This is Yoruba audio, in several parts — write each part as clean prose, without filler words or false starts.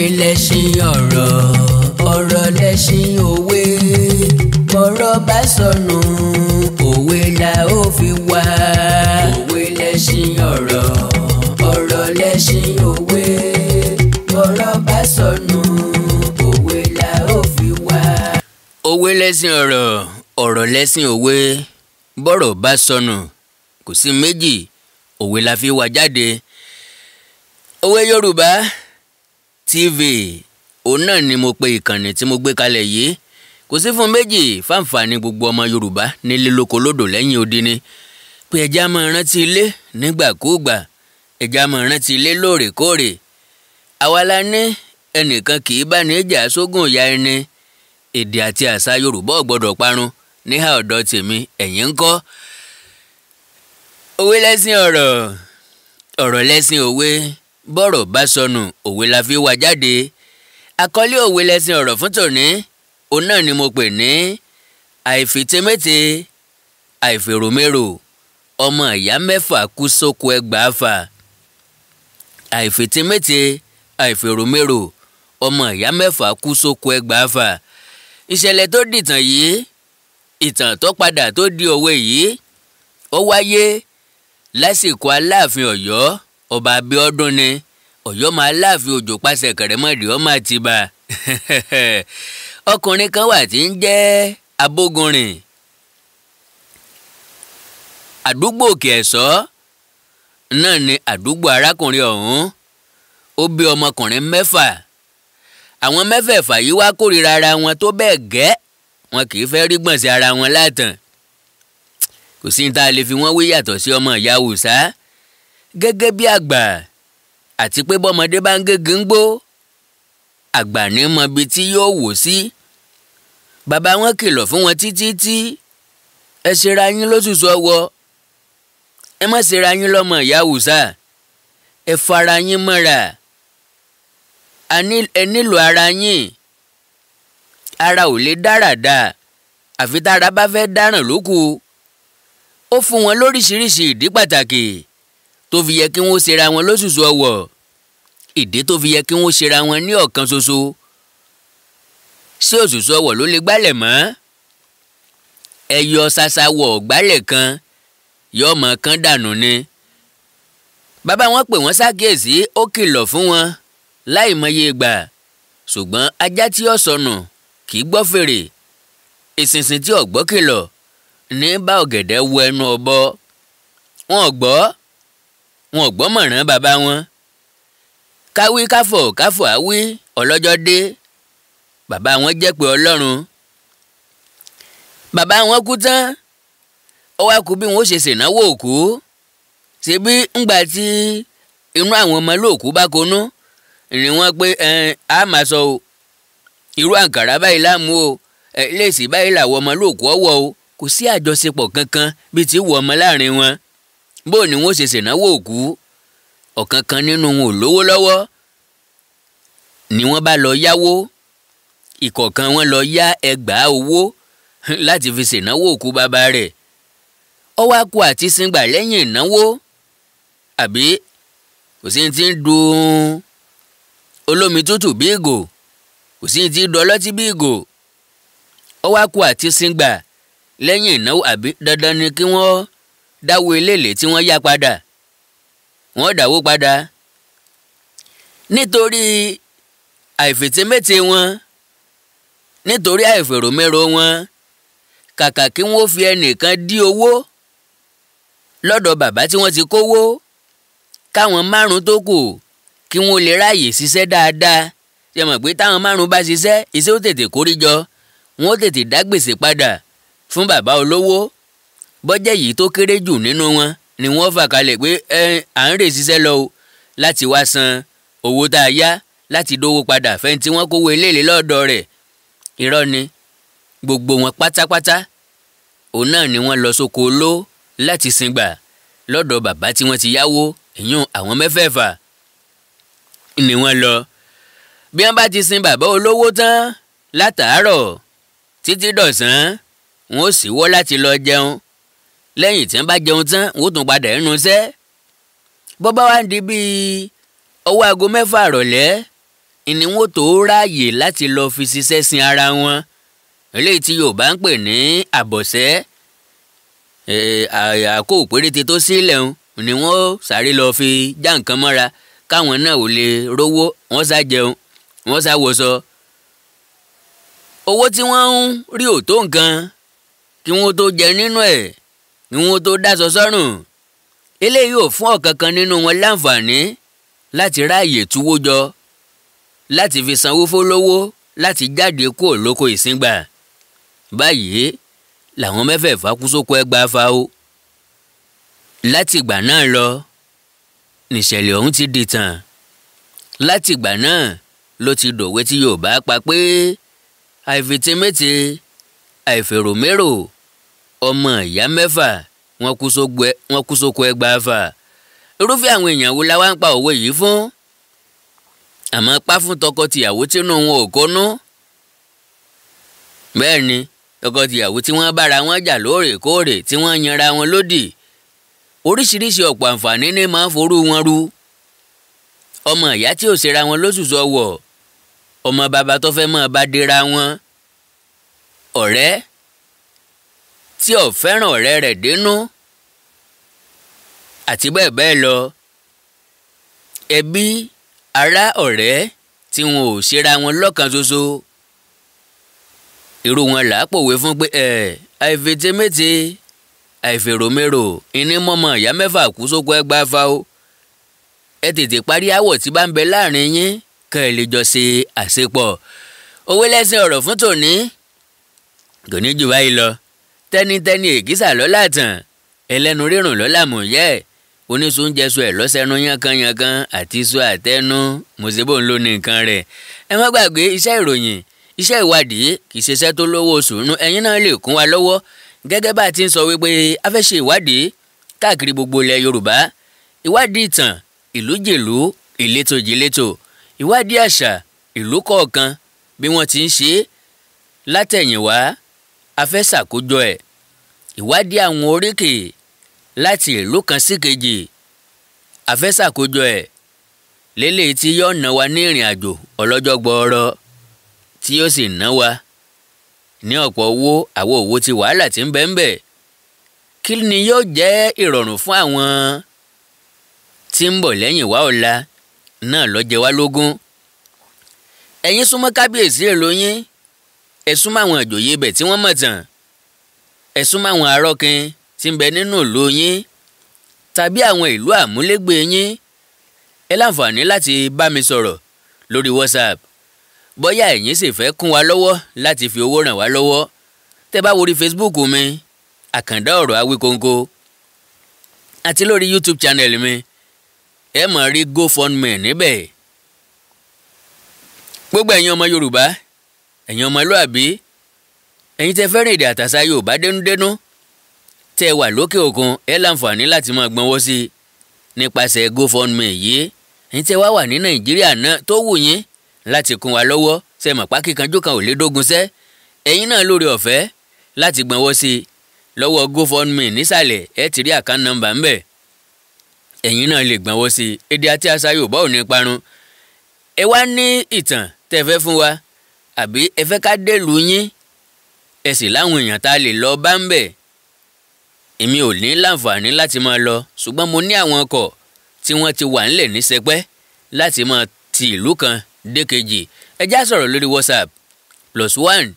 lẹṣin ọ̀rọ̀, ọ̀rọ̀ lẹṣin òwe. Bọ́rọ̀ bá sọnù òwe la ó fi wá. Òwe lẹṣin ọ̀rọ̀, ọ̀rọ̀ lẹṣin òwe. Bọ́rọ̀ bá sọnù òwe la ó fi wá. Òwe lẹṣin ọ̀rọ̀, ọ̀rọ̀ lẹṣin òwe. Bọ́rọ̀ bá sọnù kò sí méjì, òwe la fi wá jáde. Òwe Yorùbá TV òun náà ni mo pe ìkànnì tí mo gbé kalẹ̀ yìí. Kò sí fún méjì fáǹfààní gbogbo ọmọ Yorùbá nílé lóko lódò lẹ́yìn odi ni pé ẹja máa rántí ilé nígbàkúùgbà, ẹja máa rántí ilé lóòrèkóòrè. Àwa la ní ẹnìkan kì í bá ní ìjà sógun ìyá ẹni. Èdè àti àṣà Yorùbá ò gbọdọ̀ parun níhà ọ̀dọ̀ tèmi, ẹ̀yin ńkọ́? Òwe lẹṣin ọ̀rọ̀, ọ̀rọ̀ lẹṣin òwe. Bọ́rọ̀ bá sọnù òwe la fi wá jáde. Àkọlé òwe lẹṣin ọ̀rọ̀ fún tòní òun náà ni mo pè ní àìfìtémété àìfèròmérò ọmọ ìyá mẹ́fà kú sóko ẹgbàáfà. Àìfìtémété àìfèròmérò ọmọ ìyá mẹ́fà kú sóko ẹgbàáfà. Ìṣẹ̀lẹ̀ tó dìtàn yìí, ìtàn tó padà tó di òwe yìí, ó wáyé lásìkò Aláàfin Ọ̀yọ́ Ọba Abíọ́dún ni. Ọ̀yọ́ máa láàfin òjò pàṣẹ Kẹ̀rẹ́mọ̀dì ọmọ Àtìbà. Ọkùnrin kan wà tí ń jẹ́ Abógunrin. Àdúgbò Òkè Ẹ̀sọ́ náà ni àdúgbò arákùnrin ọ̀hún. Ó bí ọmọkùnrin mẹ́fà. Àwọn mẹ́fẹ̀ẹ̀fà yìí wá kórìíra ara wọn tó bẹ́ẹ̀ gẹ́, wọn kì í fẹ́ rí gbọ̀nsẹ̀ ara wọn látàn. Kò sí ní tá a lè fi wọ́n wé yàtọ̀ sí ọmọ ìyá Haúsá. Gẹ́gẹ́ bí àgbà, àti pé bọ́mọdé bá ń gégé ń gbó, àgbà ní mọ ibi tí yóò wò sí. Bàbá wọn kìlọ̀ fún wọn títí tí ẹ ṣera yín lóṣùṣù ọwọ́, ẹ má ṣera yín lọ́mọ ìyá Haúsá, ẹ fara yín mọ́ra, ẹ nílò ara yín. Ara ò lè dáradà àfi tára bá fẹ́ dáràn lókù. Ó fún wọn lóríṣiríṣi ìdí pàtàkì tó fi yẹ kí wọ́n ṣera wọn lóṣùṣù ọwọ́. Ìdí tó fi yẹ kí wọ́n ṣera wọn ní ọ̀kan ṣoṣo. Ṣé òṣùṣù ọwọ́ ló lè gbálẹ̀ mọ́? Ẹyọ ṣaṣawọ̀ gbálẹ̀ kan yóò mọ̀ kán dànù ni. Bàbá wọn pè wọ́n ṣàkíyèsí, ó kìlọ̀ fún wọn láìmọye ìgbà. Ṣùgbọ́n ajá tí ó sọnù kì í gbọ́ fèrè. Ìsinsìn tí ò gbọ́ kìlọ̀ ní bá ọ̀gẹ̀dẹ̀ wọ ẹnu ọ̀bọ. Wọn ò gbọ́ mọ̀ràn bàbá wọn. Káwí káfọ̀ àwí ọlọ́jọ́ dé. Bàbá wọn jẹ́ pé Ọlọ́run. Bàbá wọn kú tán, ó wá kú bí wọn ó ṣe ṣènáwó òkú. Ṣebí ńgbà tí inú àwọn ọmọ lóòkú bá konú ni wọ́n pé a máa sọ o, irú àǹkàrá báyìí láàmú o, léèsì báyìí làwọn ọmọ lóòkú ọwọ́ o. Kò sí àjọṣepọ̀ kankan bíi ti wọ ọmọ láàrin wọn. Bó ni wọ́n ṣe ṣènáwó òkú, ọ̀kankan nínú wọn ò lówó lọ́wọ́ ni wọ́n bá lọ yáwó. Ìkọ̀ọ̀kan wọn lọ yá ẹgbàá owó láti fi ṣènáwó òkú bàbá rẹ̀. Ó wá kú àti sìngbà lẹ́yìn ìnáwó, àbí kò sí ti ń dun olómi tútù bí ìgò, kò sí ti dun ọlọ́tí bí ìgò. Ó wá kú àti sìngbà lẹ́yìn ìnáwó, àbí dandan ni kí wọ́n dáwó eléèlé tí wọ́n yá padà. Wọ́n dáwó padà. Nítorí àìfìtémété wọn, nítorí àìfèròmérò wọn, kàkà kí wọ́n fi ẹnìkan dí owó lọ́dọ̀ bàbá tí wọ́n ti kówó, káwọn márùn tó kù kí wọ́n lè ráàyè ṣiṣẹ́ dáadáa. Ṣé mọ̀ pé táwọn márùn bá ṣiṣẹ́, iṣẹ́ ó tètè kóríjọ, wọ́n ó tètè dá gbèsè padà fún bàbá olówó. Bọ́jẹ́ yìí tó kéré jù nínú wọn ni wọ́n fà kalẹ̀ pé à ń rè ṣiṣẹ́ lọ o láti wá san owó tá a yá láti dówó padà fẹ́ni tí wọ́n kówó eléèlé lọ́dọ̀ rẹ̀. Irọ́ ni. Gbogbo wọn pátápátá òun náà ni wọ́n lọ sóko oló láti sìngbà lọ́dọ̀ bàbá tí wọ́n ti yáwó. Ìyún àwọn mẹ́fẹ̀ẹ̀fà ni wọ́n lọ. Bí wọ́n bá ti sin bàbá olówó tán látàárọ̀ títí dọ̀sán, wọn ó ṣíwọ́ láti lọ jẹun. Lẹ́yìn tí wọ́n bá jẹun tán, wọ́n ó tún padà ẹnu iṣẹ́. Bó bá wá di bíi ọwọ́ aago 6 ìrọ̀lẹ́ ni wọ́n tó ráàyè láti lọ fi ṣiṣẹ́ sin ara wọn eléyìí tí Yorùbá ń pè ní àbọ̀ṣẹ́ àkó péréte tó sílẹ̀ ni wọ́n sáré lọ fi já nǹkan mọ́ra káwọn náà ò lè rówó wọ́n sá jẹun wọ́n sá wọṣọ. owó tí wọ́n ń rí ò tó nǹkan kí wọ́n tó jẹ nínú ẹ̀ kí wọ́n tó dáṣọ sọ́rùn. eléyìí ò fún ọ̀kankan nínú wọn láǹfààní láti ráàyè túwó jọ láti fi sanwó fólówó láti jáde kúrò lóko ìsíngbà. báyìí làwọn mẹ́fẹ̀ẹ̀fà kú sóko ẹgbàá fa o. látìgbà náà lọ nìṣẹ̀lẹ̀ ọ̀hún ti dìtàn. látìgbà náà ló ti dòwe tí Yorùbá pa pé àìfètémété àìfèròmérò ọmọ ìyá mẹ́fà wọ́n kú sóko ẹgbàá fa. irúfẹ́ àwọn èèyàn wo la wá ń pa òwe yìí fún? àmọ́ pa fún tọkọ-tìyàwó tínú wọn ò kónú. bẹ́ẹ̀ ni tọkọ-tìyàwó tí wọ́n bára wọn jà lóòrèkóòrè tí wọ́n yanra wọn lódì oríṣiríṣi ọ̀pọ̀ àǹfààní ní máa ń forú wọn ru. ọmọ ìyá tí ò ṣera wọn lóṣùṣù ọwọ̀ ọmọ bàbá tó fẹ́ mọ́ bá dira wọn ọ̀rẹ́ tí ò fẹ́ràn ọ̀rẹ́ rẹ̀ dénú àti bẹ́ẹ̀ bẹ́ẹ̀ lọ. ẹbí ará ọ̀rẹ́ tí wọn ò ṣera wọn lọ́kan ṣoṣo irú wọn là á pòwe fún pé àìfètémété àìfèròmérò ìní mọ́mọ́ ìyá mẹ́fà kú sóko ẹgbàá fa o. ẹ tètè parí àwọ̀ tí bá ń bẹ láàrin yín kẹ́ ẹ lè jọ ṣe àṣepọ̀. òwe lẹ́sìn ọ̀rọ̀ fún tòní kò ní jù báyìí lọ. tẹ́nitẹ́ni èkìsà lọ́la tàn ẹlẹ́nu rírùn lọ́la mọ̀ yẹ́ oníṣòúnjẹsọ ẹ̀ lọ́sẹ̀nu yánkanyànkan àti iṣu àtẹnu mọ̀sẹ́bò ń lò ní nǹkan rẹ̀. ẹ má gbàgbé iṣẹ́ ìròyìn iṣẹ́ ìwádìí kì í ṣiṣẹ́ tó lówó oṣù nù ẹ̀yin náà lè kún wa lọ́wọ́ gẹ́gẹ́ bá a ti ń sọ wípé a fẹ́ ṣe ìwádìí káàkiri gbogbo ilẹ̀ Yorùbá ìwádìí ìtàn ìlú jèlú ìletò jìletò ìwádìí àṣà ìlú kọ̀ọ̀kan bí wọ́n ti ń ṣe látẹ̀yìnwá a fẹ́ ṣàkójọ ẹ̀ ìwádìí àwọn oríkè láti ìlú kan sí kejì a fẹ́ ṣàkójọ ẹ̀ lélẹ́yìí tí yóò ná wa ní ìrìn àjò ọlọ́jọ́ gbọọrọ tí yóò sì ná wa ní ọ̀pọ̀ owó àwọn owó tí wàhálà ti ń bẹ ń bẹ. kí ni yóò jẹ́ ìrọ̀rùn fún àwọn tí ń bọ̀ lẹ́yìn wá ọ̀la náà ló jẹ wá lógún. ẹ̀yin súnmọ́ kábíyèsí èlò yín ẹ súnmọ́ àwọn ìjòyè ibẹ̀ tí wọ́n mọ̀ tàn ẹ súnmọ́ àwọn arọ́kin tí ń bẹ nínú ìlú yín tàbí àwọn ìlú àmúlégbè yín ẹ láǹfààní láti bá mi sọ̀rọ̀ lórí WhatsApp bóyá ẹ̀yin sì fẹ́ kún wa lọ́wọ́ láti fi owó ràn wá lọ́wọ́ tẹ́ bá worí Facebook mi Àkàndá Ọ̀rọ̀ Awíkonko àti lórí YouTube channel mi ẹ máa rí GoFundMe níbẹ̀. gbogbo ẹ̀yin ọmọ Yorùbá ẹ̀yin ọmọlúàbí ẹ̀yin tẹ́ fẹ́ràn èdè àtàṣà Yorùbá dénúdénú tẹ́ wà lókè òkun ẹ láǹfààní láti máa gbọ́nwọ́ sí i nípasẹ̀ GoFundMe yìí ẹ̀yin tẹ́ wá wà ní Nàìjíríà náà tó wù yín láti kún wa lọ́wọ́ ṣe mọ̀ pa kíkanjú kan ò lè dógun sẹ́ ẹ̀yin náà lórí ọ̀fẹ́ láti gbọ́nwọ́ sí i lọ́wọ́ GoFundMe nísàlẹ̀ ẹ ti rí account number ńbẹ̀ ẹ̀yin náà lè gbọ́nwọ́ sí i èdè àti àṣà Yorùbá ò ní parun. ẹ wá ní ìtàn tẹ́ fẹ́ fún wa àbí ẹ fẹ́ ká délùú yín ẹ sì láwọn èèyàn tá a lè lọ bá ń bẹ̀ èmi ò ní láǹfààní láti máa lọ ṣùgbọ́n mo ní àwọn ọkọ̀ tí wọ́n ti wà ńlẹ̀ ní sẹpẹ́ láti máa ti ìlú kan dé kejì ẹ já sọ̀rọ̀ lórí WhatsApp +1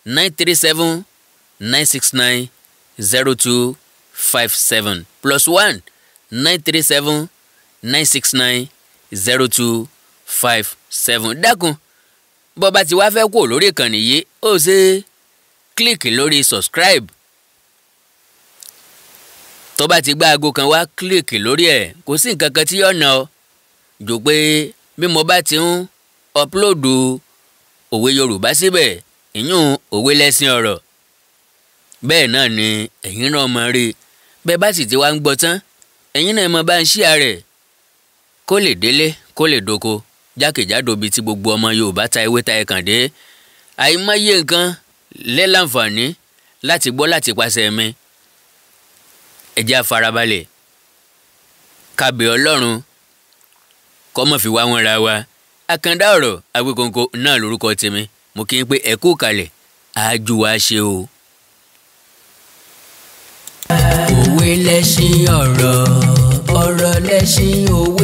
937 969 0257 +1 937 969 0257 dákun bó bá ti wá fẹ́ kó lórí ìkànnì yìí ó ṣe kílíkì lórí subscribe tó bá ti gbá aago kan wá kílíkì lórí ẹ̀ kò sí nǹkan kan tí yóò ná ọ jù pé bí mo bá ti ń ọpulóòdù òwe Yorùbá síbẹ̀ ìyún òwe lẹ́sìn ọ̀rọ̀ bẹ́ẹ̀ náà ni ẹ̀yin náà mọ̀ rí bẹ́ẹ̀ bá sì ti wá ń gbọ́ tán ẹ̀yin náà mọ̀ bá ń ṣí ààrẹ kó lè délé kó lè doko jákèjádò bíi ti gbogbo ọmọ Yorùbá ta ewé ta ẹ̀kàn dé àìmọye nǹkan lẹ́láǹfààní láti gbọ́ láti pàṣẹ mi ẹ jẹ́ á farabalẹ̀ ká bẹ̀ Ọlọ́run kó má fi wá wọn ra wa Àkàndá ọ̀rọ̀ Awíkonko náà lórúkọ tèmi, mo kí n pé ẹ kú kalẹ̀ àájú wa ṣe o. òwe lẹṣin ọ̀rọ̀, ọ̀rọ̀ lẹṣin òwe.